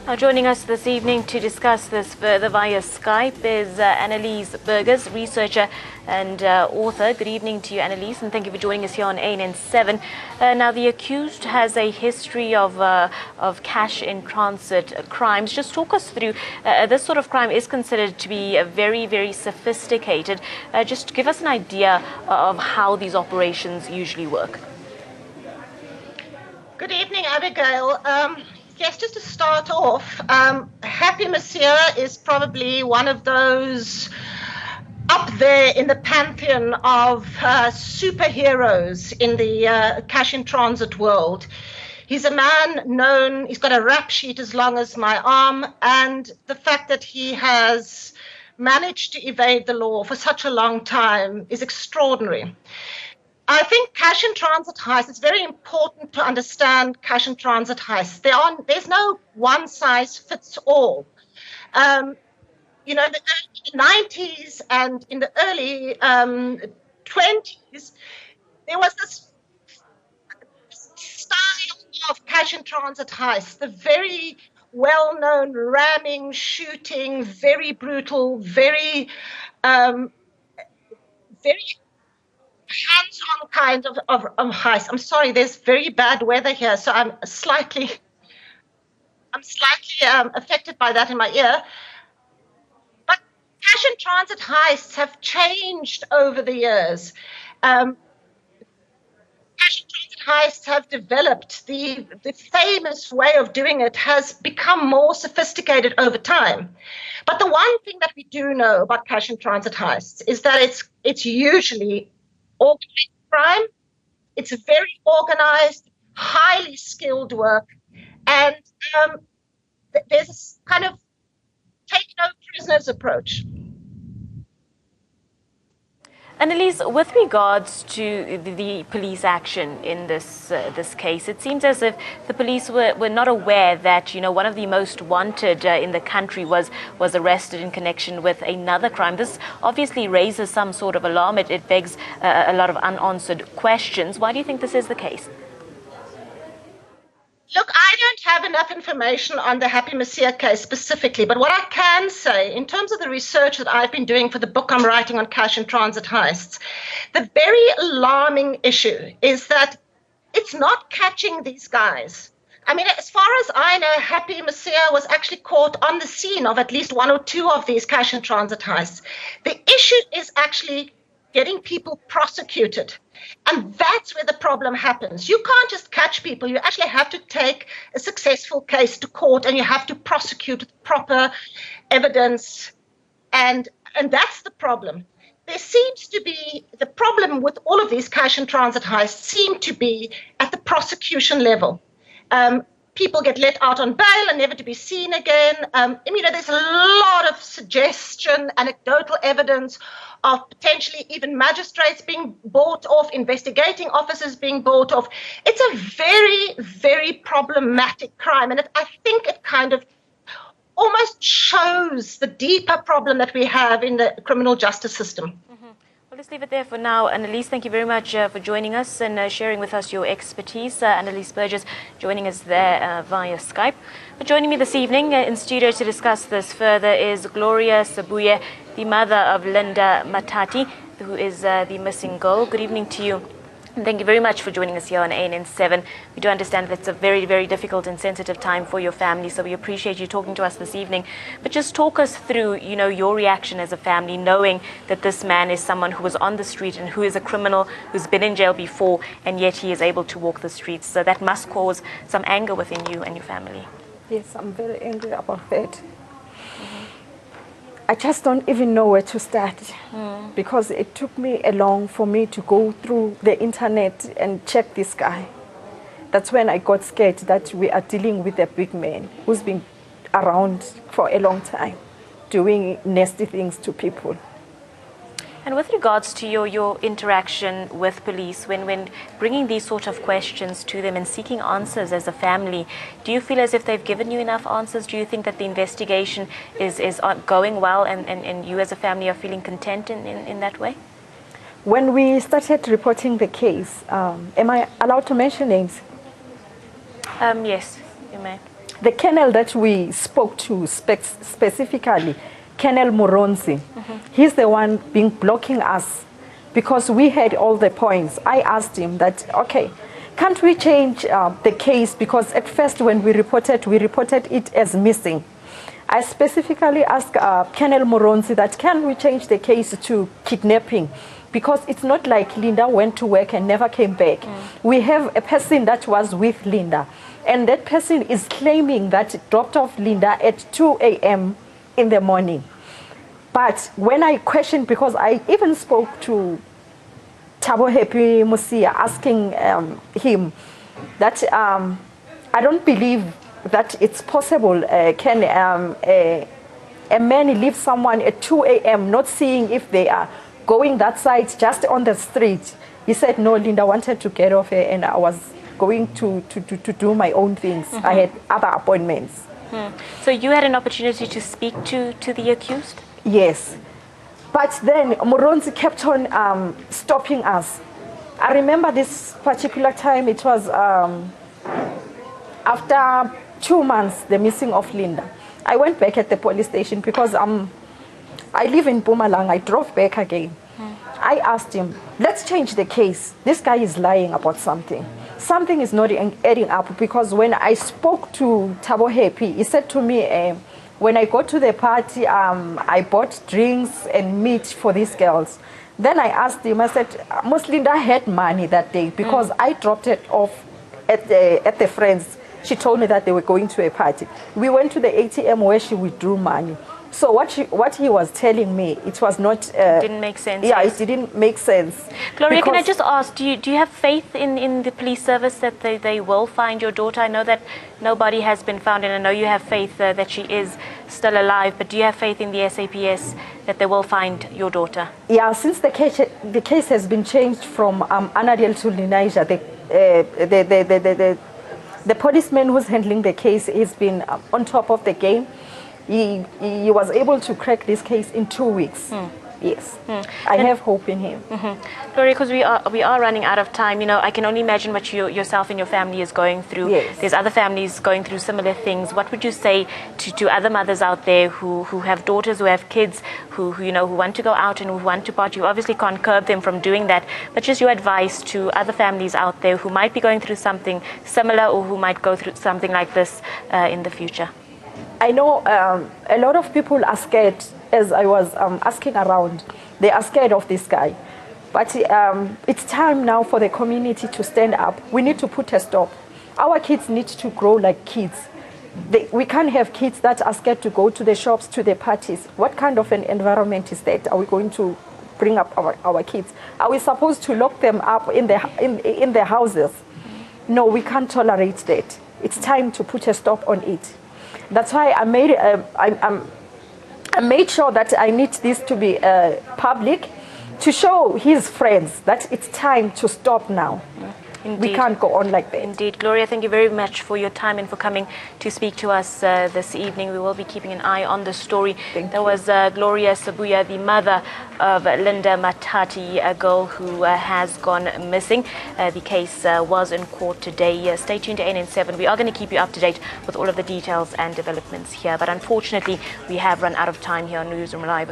Now joining us this evening to discuss this further via Skype is Annelies Burgers, researcher and author. Good evening to you, Annelies, and thank you for joining us here on ANN7. Now, the accused has a history of cash in transit crimes. Just talk us through, this sort of crime is considered to be very, very sophisticated. Just give us an idea of how these operations usually work. Good evening, Abigail. Yes, just to start off, Thabo Mosia is probably one of those up there in the pantheon of superheroes in the cash in transit world. He's a man known, he's got a rap sheet as long as my arm, and the fact that he has managed to evade the law for such a long time is extraordinary. I think cash in transit heists, it's very important to understand cash in transit heists. There's no one size fits all. In the 90s and in the early 20s, there was this style of cash in transit heists, the very well-known ramming, shooting, very brutal, very hands-on kind of heist. I'm sorry, there's very bad weather here, so I'm slightly affected by that in my ear. But cash in transit heists have changed over the years. Cash in transit heists have developed. The famous way of doing it has become more sophisticated over time. But the one thing that we do know about cash in transit heists is that it's usually organized crime. It's a very organized, highly skilled work, and there's a kind of take no prisoners approach. Annelies, with regards to the police action in this case, it seems as if the police were not aware that, one of the most wanted in the country was arrested in connection with another crime. This obviously raises some sort of alarm. It begs a lot of unanswered questions. Why do you think this is the case? Look, I don't have enough information on the Thabo Mosia case specifically, but what I can say, in terms of the research that I've been doing for the book I'm writing on cash in transit heists, the very alarming issue is that it's not catching these guys. I mean, as far as I know, Thabo Mosia was actually caught on the scene of at least one or two of these cash in transit heists. The issue is actually getting people prosecuted. And that's where the problem happens. You can't just catch people. You actually have to take a successful case to court, and you have to prosecute with proper evidence. And that's the problem. There seems to be the problem with all of these cash in transit heists seem to be at the prosecution level. People get let out on bail and never to be seen again. There's a lot of suggestion, anecdotal evidence of potentially even magistrates being bought off, investigating officers being bought off. It's a very, very problematic crime. And I think it kind of almost shows the deeper problem that we have in the criminal justice system. Well, let's leave it there for now. Annelies, thank you very much for joining us and sharing with us your expertise. Annelies Burgers joining us there via Skype. But joining me this evening in studio to discuss this further is Gloria Sabuye, the mother of Linda Matati, who is the missing girl. Good evening to you. And thank you very much for joining us here on ANN7. We do understand that it's a very, very difficult and sensitive time for your family, so we appreciate you talking to us this evening. But just talk us through, your reaction as a family, knowing that this man is someone who was on the street and who is a criminal, who's been in jail before, and yet he is able to walk the streets. So that must cause some anger within you and your family. Yes, I'm very angry about that. I just don't even know where to start because it took me long for me to go through the internet and check this guy. That's when I got scared that we are dealing with a big man who's been around for a long time, doing nasty things to people. And with regards to your interaction with police, when bringing these sort of questions to them and seeking answers as a family, do you feel as if they've given you enough answers? Do you think that the investigation is going well and you as a family are feeling content in that way? When we started reporting the case, am I allowed to mention names? Yes, you may. The colonel that we spoke to specifically, Colonel Moronzi, he's the one being blocking us because we had all the points. I asked him that, okay, can't we change the case? Because at first when we reported it as missing. I specifically asked Colonel Moronzi that can we change the case to kidnapping? Because it's not like Linda went to work and never came back. We have a person that was with Linda, and that person is claiming that it dropped off Linda at 2 a.m. in the morning. But when I questioned, because I even spoke to Thabo Mosia, asking him that I don't believe that it's possible. Can a man leave someone at 2 a.m. not seeing if they are going that side, just on the street? He said, no, Linda wanted to get off here and I was going to do my own things. I had other appointments. So you had an opportunity to speak to the accused? Yes. But then Moronzi kept on stopping us. I remember this particular time, it was after 2 months, the missing of Linda. I went back at the police station because I live in Mpumalanga. I drove back again. I asked him, let's change the case. This guy is lying about something. Something is not adding up, because when I spoke to Thabo Happy, he said to me, when I go to the party, I bought drinks and meat for these girls. Then I asked him, I said, Ms. Linda had money that day because I dropped it off at the friends. She told me that they were going to a party. We went to the ATM where she withdrew money. So what he was telling me, it was not... didn't make sense. Yeah, it didn't make sense. Gloria, can I just ask, do you have faith in the police service that they will find your daughter? I know that nobody has been found, and I know you have faith that she is still alive, but do you have faith in the SAPS that they will find your daughter? Yeah, since the case has been changed from Anadil to Linaija, the policeman who's handling the case has been on top of the game. He was able to crack this case in 2 weeks. Yes, I have hope in him. Gloria, because we are running out of time. You know, I can only imagine what yourself and your family is going through. Yes. There's other families going through similar things. What would you say to other mothers out there who have daughters, who have kids, who want to go out and who want to party? You obviously can't curb them from doing that, but just your advice to other families out there who might be going through something similar or who might go through something like this in the future. I know a lot of people are scared. As I was asking around, they are scared of this guy. But it's time now for the community to stand up. We need to put a stop. Our kids need to grow like kids. We can't have kids that are scared to go to the shops, to the parties. What kind of an environment is that? Are we going to bring up our kids? Are we supposed to lock them up in their houses? No, we can't tolerate that. It's time to put a stop on it. That's why I made sure that I need this to be public, to show his friends that it's time to stop now. Indeed. We can't go on like that. Indeed. Gloria, thank you very much for your time and for coming to speak to us this evening. We will be keeping an eye on the story. That was Gloria Sabuya, the mother of Linda Matati, a girl who has gone missing. The case was in court today. Stay tuned to ANN7. We are going to keep you up to date with all of the details and developments here. But unfortunately, we have run out of time here on Newsroom Live.